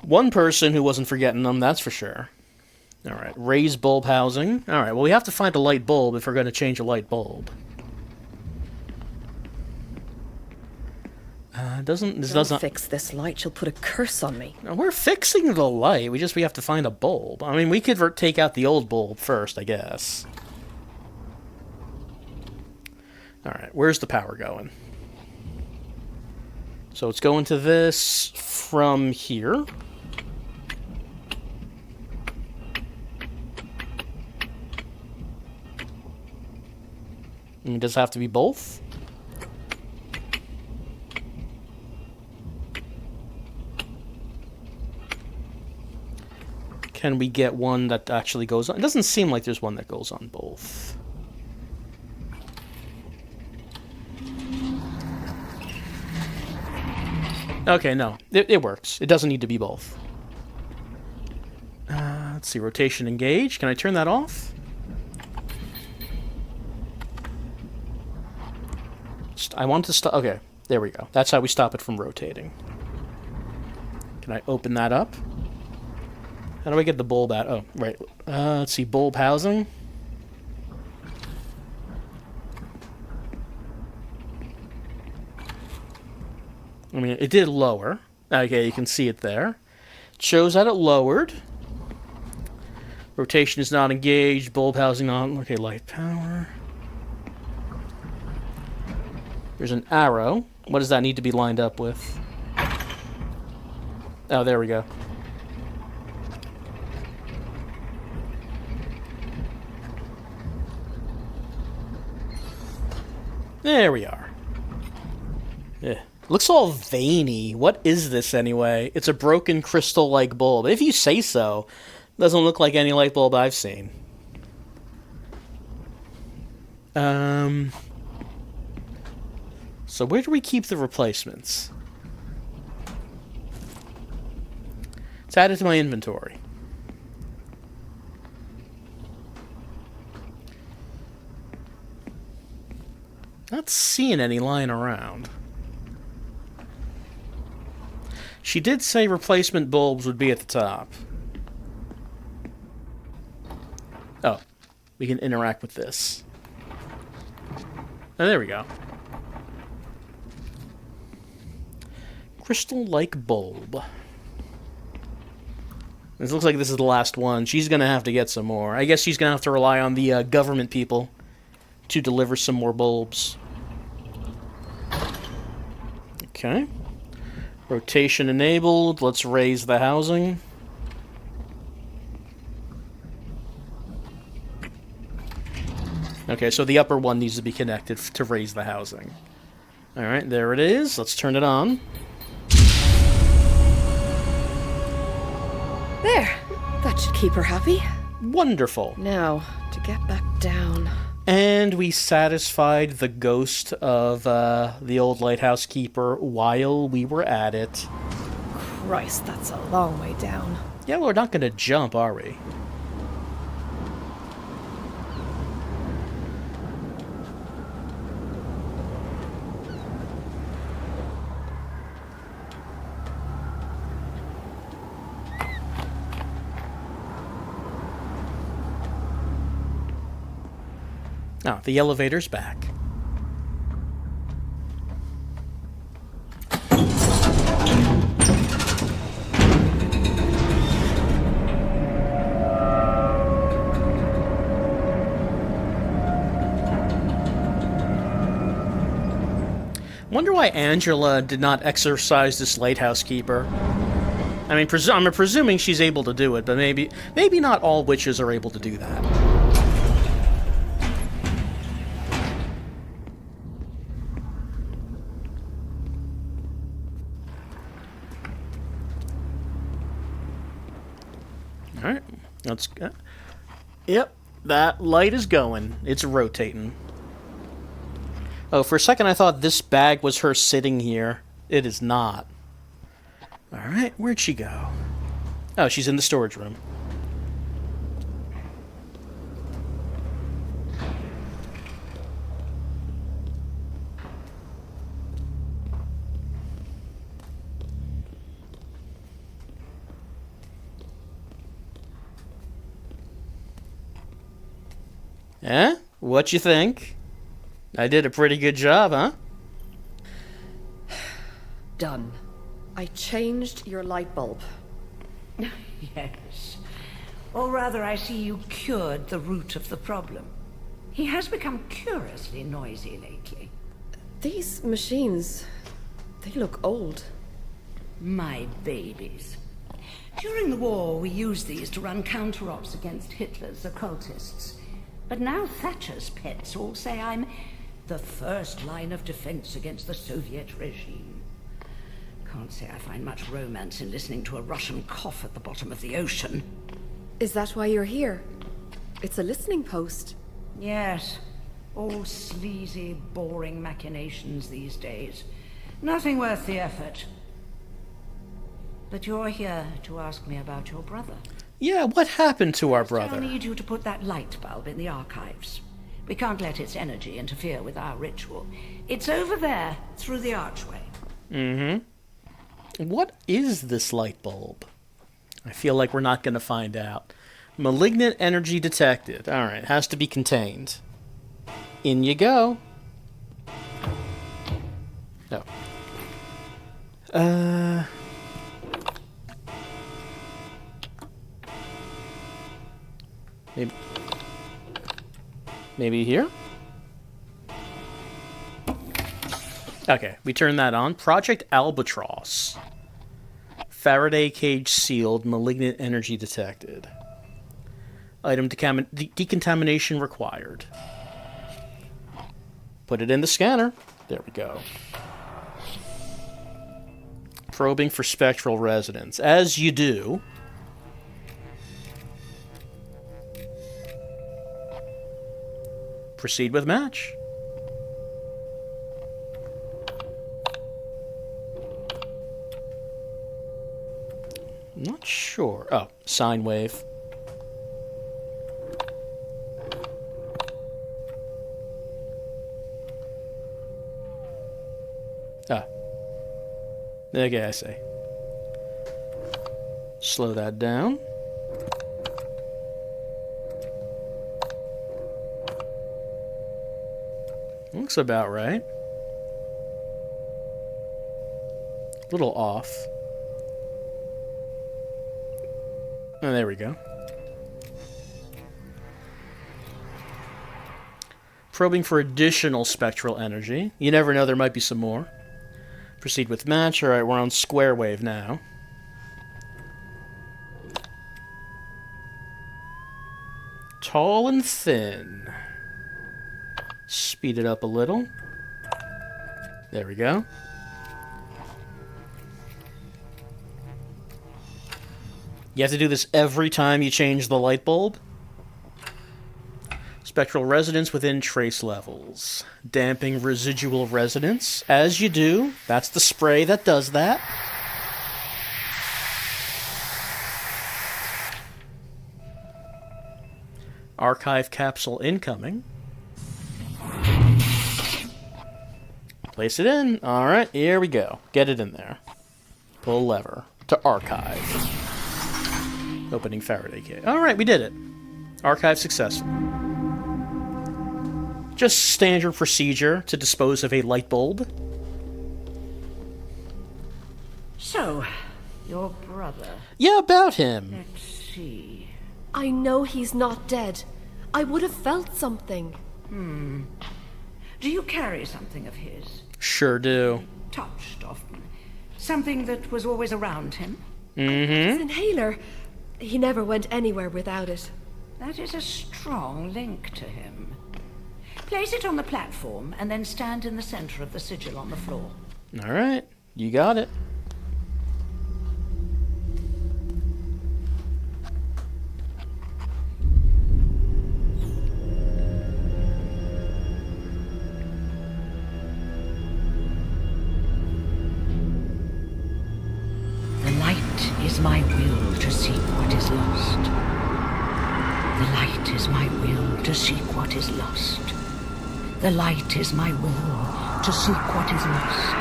One person who wasn't forgetting them, that's for sure. Alright, raise bulb housing. Alright, well we have to find a light bulb if we're going to change a light bulb. Doesn't fix this light, she'll put a curse on me. No, we're fixing the light, we have to find a bulb. I mean, we could take out the old bulb first, I guess. Alright, where's the power going? So it's going to this from here. And does it have to be both? Can we get one that actually goes on? It doesn't seem like there's one that goes on both. Okay, no. It works. It doesn't need to be both. Let's see. Rotation engage. Can I turn that off? I want to stop. Okay, there we go. That's how we stop it from rotating. Can I open that up? How do I get the bulb out? Oh, right. Let's see. Bulb housing. I mean, it did lower. Okay, you can see it there. It shows that it lowered. Rotation is not engaged. Bulb housing on. Okay, light power. There's an arrow. What does that need to be lined up with? Oh, there we go. There we are. Yeah. Looks all veiny. What is this anyway? It's a broken crystal-like bulb. If you say so. Doesn't look like any light bulb I've seen. So where do we keep the replacements? It's added to my inventory. Not seeing any lying around. She did say replacement bulbs would be at the top. Oh, we can interact with this. Oh, there we go. Crystal-like bulb. This looks like this is the last one. She's going to have to get some more. I guess she's going to have to rely on the government people to deliver some more bulbs. Okay. Rotation enabled. Let's raise the housing. Okay, so the upper one needs to be connected to raise the housing. Alright, there it is. Let's turn it on. There! That should keep her happy. Wonderful. Now, to get back down. And we satisfied the ghost of the old lighthouse keeper while we were at it. Christ, that's a long way down. Yeah, we're not going to jump, are we? Oh, the elevator's back. Wonder why Angela did not exorcise this lighthouse keeper. I mean, I'm presuming she's able to do it, but maybe not all witches are able to do that. Alright, let's go. Yep, that light is going. It's rotating. Oh, for a second I thought this bag was her sitting here. It is not. Alright, where'd she go? Oh, she's in the storage room. Eh? What you think? I did a pretty good job, huh? Done. I changed your light bulb. Yes. Or rather, I see you cured the root of the problem. He has become curiously noisy lately. These machines, they look old. My babies. During the war, we used these to run counter-ops against Hitler's occultists. But now Thatcher's pets all say I'm the first line of defense against the Soviet regime. Can't say I find much romance in listening to a Russian cough at the bottom of the ocean. Is that why you're here? It's a listening post. Yes. All sleazy, boring machinations these days. Nothing worth the effort. But you're here to ask me about your brother. Yeah, what happened to our I brother? need you to put that light bulb in the archives. We can't let its energy interfere with our ritual. It's over there, through the archway. Mm-hmm. What is this light bulb? I feel like we're not going to find out. Malignant energy detected. Alright, has to be contained. In you go. Oh. Maybe here? Okay, we turn that on. Project Albatross. Faraday cage sealed. Malignant energy detected. Item decontamination required. Put it in the scanner. There we go. Probing for spectral resonance. As you do. Proceed with match. Not sure. Oh, sine wave. Ah. Okay, I see. Slow that down. Looks about right. A little off. Oh, there we go. Probing for additional spectral energy. You never know, there might be some more. Proceed with match. Alright, we're on square wave now. Tall and thin. Speed it up a little. There we go. You have to do this every time you change the light bulb. Spectral resonance within trace levels. Damping residual resonance. As you do. That's the spray that does that. Archive capsule incoming. Place it in. Alright, here we go. Get it in there. Pull lever to archive. Opening Faraday cage. Alright, we did it. Archive successful. Just standard procedure to dispose of a light bulb. So, your brother. Yeah, about him. Let's see. I know he's not dead. I would have felt something. Do you carry something of his? Sure do. Touched often. Something that was always around him? His inhaler. He never went anywhere without it. That is a strong link to him. Place it on the platform and then stand in the center of the sigil on the floor. Alright, you got it. The light is my will to seek what is lost. The light is my will to seek what is lost. The light is my will to seek what is lost.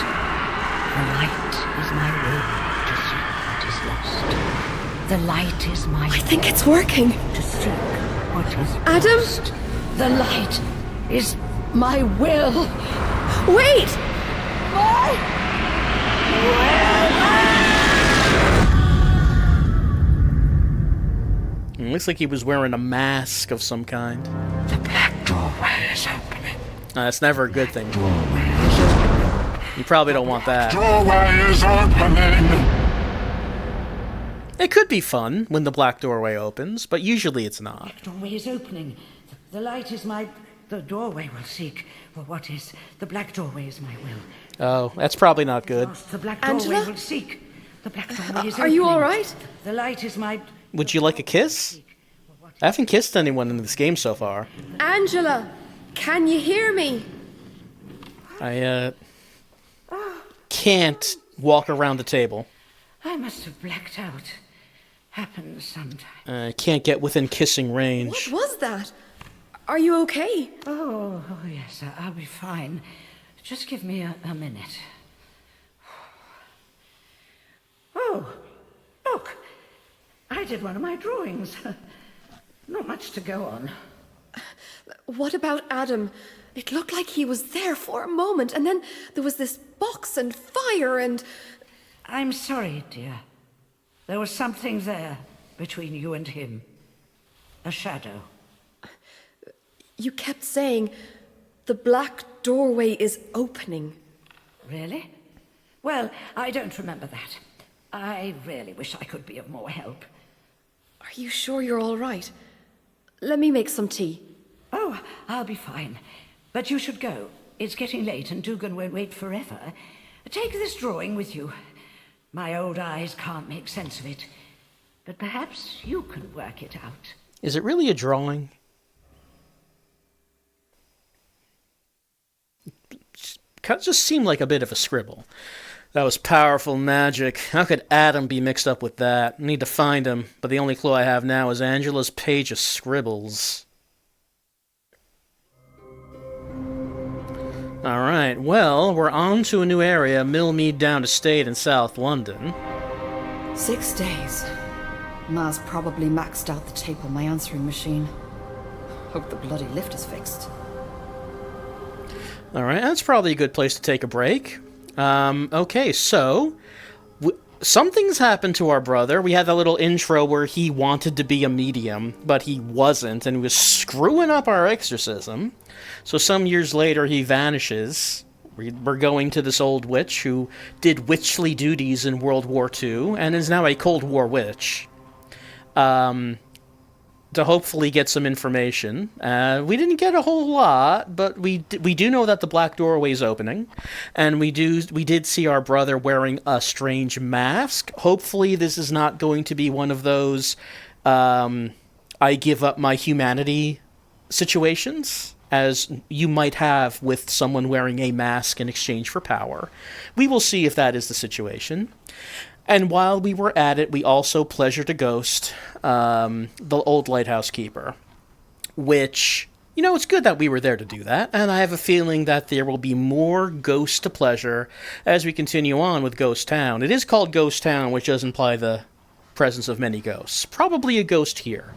The light is my will to seek what is lost. The light is my I think it's working. to seek what is Adam? lost. The light is my will. Wait! It looks like he was wearing a mask of some kind. The black doorway is opening. That's never a good thing. Doorway is opening. You probably don't want that. Doorway is opening. It could be fun when the black doorway opens, but usually it's not. The doorway is opening. The light is my... The doorway will seek. Well, what is? The black doorway is my will. Oh, that's probably not good. Lost. The black doorway Angela? will seek. The black doorway is Are you opening. all right? The light is my... Would you like a kiss? I haven't kissed anyone in this game so far. Angela, can you hear me? I, can't walk around the table. I must have blacked out. Happens sometimes. I can't get within kissing range. What was that? Are you okay? Oh, yes, I'll be fine. Just give me a minute. Oh, look. I did one of my drawings. Not much to go on. What about Adam? It looked like he was there for a moment, and then there was this box and fire and... I'm sorry, dear. There was something there between you and him. A shadow. You kept saying, the black doorway is opening. Really? Well, I don't remember that. I really wish I could be of more help. Are you sure you're all right? Let me make some tea. Oh, I'll be fine. But you should go. It's getting late and Dugan won't wait forever. Take this drawing with you. My old eyes can't make sense of it. But perhaps you can work it out. Is it really a drawing? It just seemed like a bit of a scribble. That was powerful magic. How could Adam be mixed up with that? I need to find him, but the only clue I have now is Angela's page of scribbles. Alright, well, we're on to a new area, Millmead Down Estate in South London. 6 days. Ma's probably maxed out the tape on my answering machine. Hope the bloody lift is fixed. Alright, that's probably a good place to take a break. Okay, so something's happened to our brother. We had that little intro where he wanted to be a medium, but he wasn't, and he was screwing up our exorcism. So some years later, he vanishes. We're going to this old witch who did witchly duties in World War II, and is now a Cold War witch. To hopefully get some information. We didn't get a whole lot, but we do know that the black doorway is opening, and we did see our brother wearing a strange mask. Hopefully this is not going to be one of those I give up my humanity situations, as you might have with someone wearing a mask in exchange for power. We will see if that is the situation. And while we were at it, we also pleasured a ghost, the old lighthouse keeper, which, you know, it's good that we were there to do that, and I have a feeling that there will be more ghosts to pleasure as we continue on with Ghost Town. It is called Ghost Town, which does imply the presence of many ghosts. Probably a ghost here.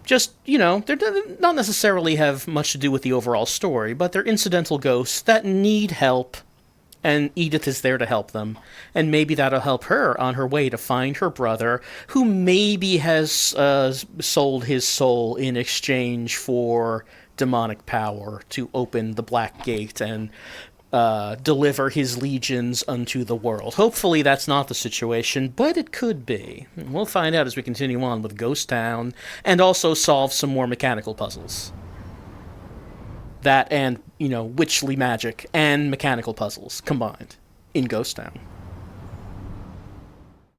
Just, you know, they not necessarily have much to do with the overall story, but they're incidental ghosts that need help. And Edith is there to help them. And maybe that'll help her on her way to find her brother, who maybe has sold his soul in exchange for demonic power to open the Black Gate and deliver his legions unto the world. Hopefully that's not the situation, but it could be. We'll find out as we continue on with Ghost Town, and also solve some more mechanical puzzles. That and, you know, witchly magic and mechanical puzzles combined in Ghost Town.